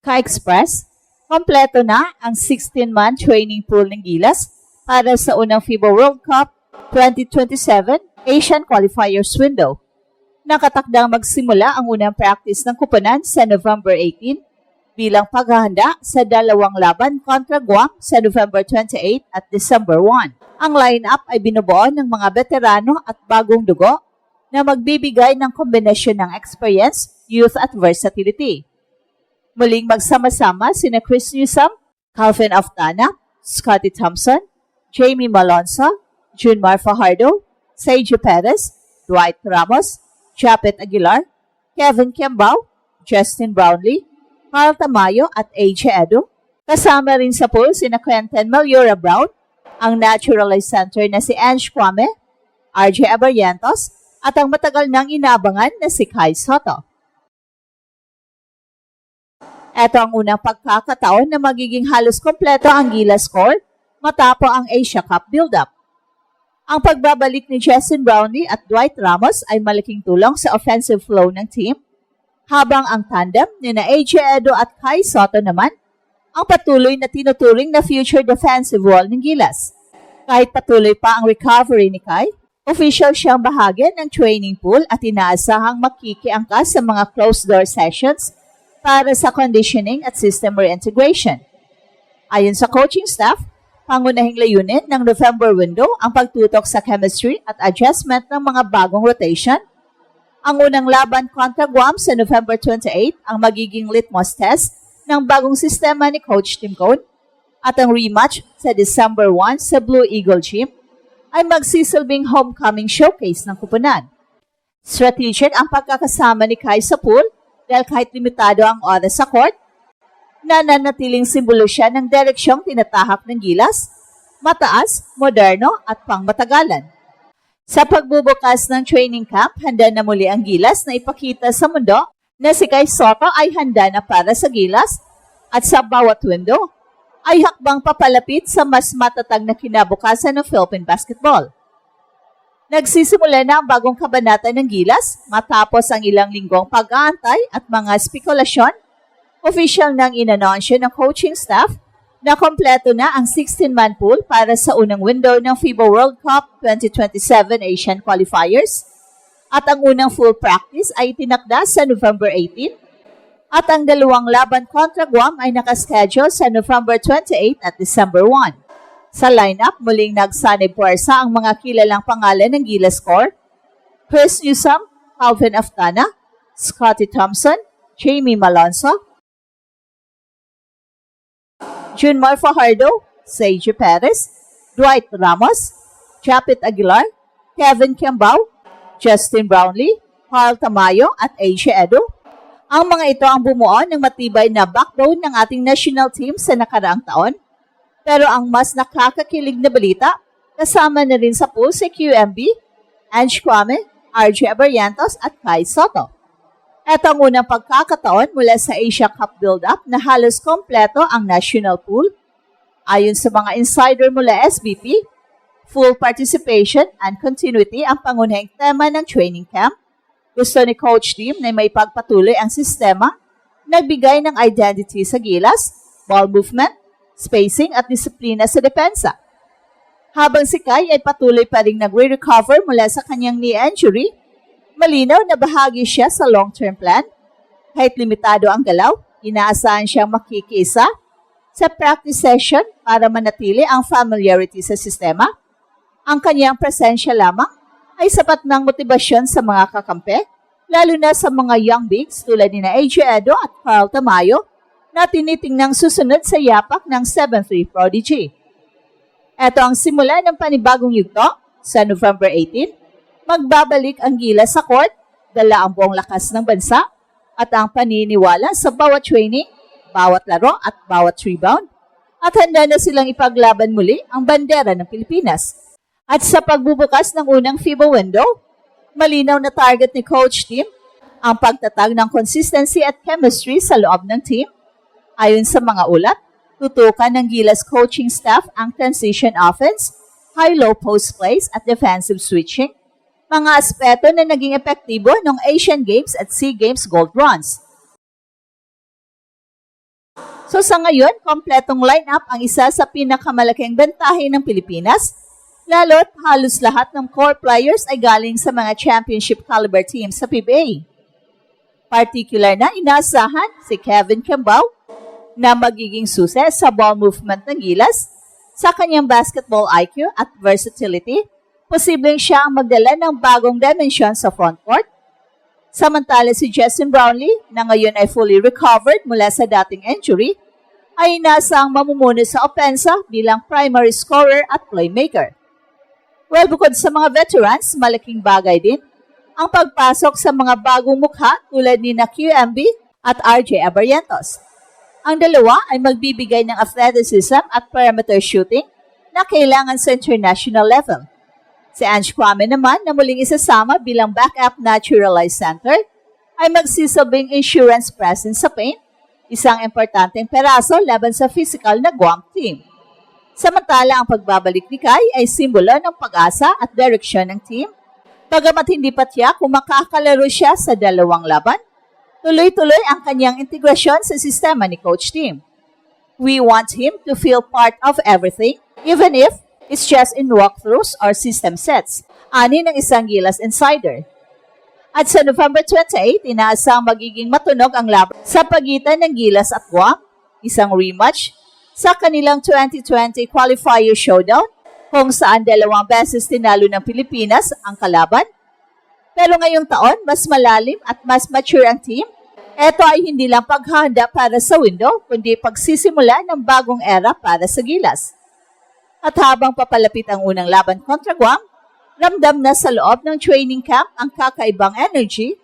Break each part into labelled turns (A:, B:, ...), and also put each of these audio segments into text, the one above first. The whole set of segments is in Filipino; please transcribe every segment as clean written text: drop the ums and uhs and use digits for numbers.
A: Ka-Express, kompleto na ang 16-month training pool ng Gilas para sa unang FIBA World Cup 2027 Asian Qualifiers window. Nakatakdang magsimula ang unang practice ng kupunan sa November 18 bilang paghahanda sa dalawang laban kontra Guam sa November 28 at December 1. Ang lineup ay binubuo ng mga veterano at bagong dugo na magbibigay ng kombinasyon ng experience, youth at versatility. Muling magsama-sama sina Chris Newsome, Calvin Aftana, Scottie Thompson, Jamie Malonzo, Junmar Fajardo, Sergio Perez, Dwight Ramos, Japet Aguilar, Kevin Kiambao, Justin Brownlee, Carl Tamayo at AJ Edu. Kasama rin sa pool sina Quentin Meliora Brown, ang naturalized center na si Ange Kwame, RJ Abarrientos, at ang matagal nang inabangan na si Kai Soto. Ito ang unang pagkakataon na magiging halos kompleto ang Gilas score matapos ang Asia Cup build-up. Ang pagbabalik ni Justin Brownlee at Dwight Ramos ay malaking tulong sa offensive flow ng team, habang ang tandem ni na AJ Edo at Kai Soto naman ang patuloy na tinuturing na future defensive wall ng Gilas. Kahit patuloy pa ang recovery ni Kai, official siyang bahagi ng training pool at inaasahang makikiangkas sa mga closed-door sessions para sa conditioning at system reintegration. Ayon sa coaching staff, pangunahing layunin ng November window ang pagtutok sa chemistry at adjustment ng mga bagong rotation. Ang unang laban kontra Guam sa November 28 ang magiging litmus test ng bagong sistema ni Coach Tim Cone, at ang rematch sa December 1 sa Blue Eagle Gym ay magsisilbing homecoming showcase ng kupunan. Strategic ang pagkakasama ni Kai sa pool dahil kahit limitado ang oras sa court, nananatiling simbolo siya ng direksyong tinatahak ng Gilas, mataas, moderno at pangmatagalan. Sa pagbubukas ng training camp, handa na muli ang Gilas na ipakita sa mundo na si Kai Soto ay handa na para sa Gilas at sa bawat window ay hakbang papalapit sa mas matatag na kinabukasan ng Philippine basketball. Nagsisimula na ang bagong kabanata ng Gilas matapos ang ilang linggong pag-aantay at mga spekulasyon. Official nang inanunsyo ng coaching staff na kompleto na ang 16-man pool para sa unang window ng FIBA World Cup 2027 Asian Qualifiers, at ang unang full practice ay tinakda sa November 18 at ang dalawang laban kontra Guam ay nakaschedule sa November 28 at December 1. Sa lineup, muling nagsanib puwersa ang mga kilalang pangalan ng Gilas score: Chris Newsome, Calvin Aftana, Scottie Thompson, Jamie Malonzo, Junmar Fajardo, Sergio Perez, Dwight Ramos, Japet Aguilar, Kevin Kiambao, Justin Brownlee, Carl Tamayo at AJ Edu. Ang mga ito ang bumuo ng matibay na backbone ng ating national team sa nakaraang taon. Pero ang mas nakakakilig na balita, kasama na rin sa pool si QMB, Ange Kwame, RJ Abarrientos at Kai Soto. Ito ang unang pagkakataon mula sa Asia Cup build-up na halos kompleto ang national pool. Ayon sa mga insider mula SBP, full participation and continuity ang pangunahing tema ng training camp. Gusto ni Coach Tim na may pagpatuloy ang sistema, nagbigay ng identity sa Gilas, ball movement, spacing at disiplina sa depensa. Habang si Kai ay patuloy pa rin nagre-recover mula sa kanyang knee injury, malinaw na bahagi siya sa long-term plan. Kahit limitado ang galaw, inaasahan siyang makikiisa sa practice session para manatili ang familiarity sa sistema. Ang kanyang presensya lamang ay sapat ng motibasyon sa mga kakampi, lalo na sa mga young bigs tulad ni AJ Edo at Carl Tamayo na tinitingnang susunod sa yapak ng 7'3 prodigy. Ito ang simula ng panibagong yugto sa November 18. Magbabalik ang Gilas sa court, dala ang buong lakas ng bansa at ang paniniwala sa bawat training, bawat laro at bawat rebound. At handa na silang ipaglaban muli ang bandera ng Pilipinas. At sa pagbubukas ng unang FIBA window, malinaw na target ni Coach Tim ang pagtatag ng consistency at chemistry sa loob ng team. Ayon sa mga ulat, tutukan ng Gilas coaching staff ang transition offense, high-low post plays at defensive switching, mga aspeto na naging epektibo ng Asian Games at SEA Games gold runs. So sa ngayon, kompletong lineup ang isa sa pinakamalaking bentahe ng Pilipinas, lalo't halos lahat ng core players ay galing sa mga championship caliber teams sa PBA. Particular na inaasahan si Kevin Cambao na magiging susi sa ball movement ng Gilas, sa kanyang basketball IQ at versatility, posibleng siya ang magdala ng bagong dimensyon sa frontcourt. Samantala si Justin Brownlee, na ngayon ay fully recovered mula sa dating injury, ay inaasang mamumuno sa opensa bilang primary scorer at playmaker. Well, bukod sa mga veterans, malaking bagay din ang pagpasok sa mga bagong mukha tulad ni QMB at RJ Abarrientos. Ang dalawa ay magbibigay ng athleticism at perimeter shooting na kailangan sa international level. Si Ange Kwame naman na muling isasama bilang backup naturalized center ay magsisilbing insurance presence sa paint, isang importanteng peraso laban sa physical na Guam team. Samantala, ang pagbabalik ni Kai ay simbolo ng pag-asa at direksyon ng team. Bagamat hindi pa tiyak kung makakalaro siya sa dalawang laban, tuloy-tuloy ang kanyang integrasyon sa sistema ni Coach Tim. We want him to feel part of everything, even if it's just in walkthroughs or system sets, ani ng isang Gilas insider. At sa November 28, inaasang magiging matunog ang laban sa pagitan ng Gilas at Guam, isang rematch sa kanilang 2020 qualifier showdown kung saan dalawang beses tinalo ng Pilipinas ang kalaban. Pero ngayong taon, mas malalim at mas mature ang team. Ito ay hindi lang paghahanda para sa window, kundi pagsisimula ng bagong era para sa Gilas. At habang papalapit ang unang laban kontra Guam, ramdam na sa loob ng training camp ang kakaibang energy.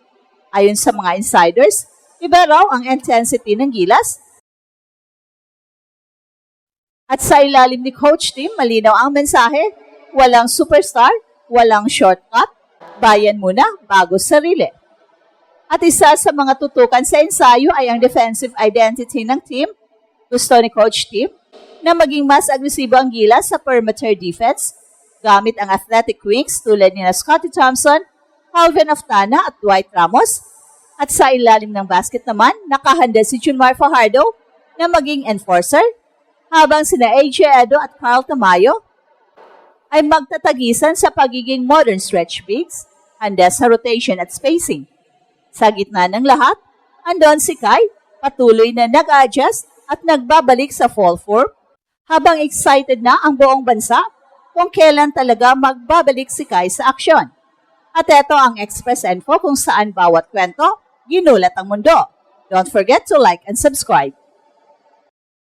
A: Ayon sa mga insiders, iba raw ang intensity ng Gilas. At sa ilalim ni Coach Tim, malinaw ang mensahe, walang superstar, walang shortcut, bayan muna bago sarili. At isa sa mga tutukan sa ensayo ay ang defensive identity ng team. Gusto ni Coach Tim na maging mas agresibo ang Gilas sa perimeter defense gamit ang athletic wings tulad ni Scottie Thompson, Calvin Oftana at Dwight Ramos. At sa ilalim ng basket naman, nakahanda si Junmar Fajardo na maging enforcer, habang sina AJ Edo at Carl Tamayo ay magtatagisan sa pagiging modern stretch bigs, handa sa rotation at spacing. Sa gitna ng lahat, andon si Kai, patuloy na nag-adjust at nagbabalik sa fall form, habang excited na ang buong bansa kung kailan talaga magbabalik si Kai sa aksyon. At ito ang Express Info kung saan bawat kwento, ginulat ang mundo. Don't forget to like and subscribe.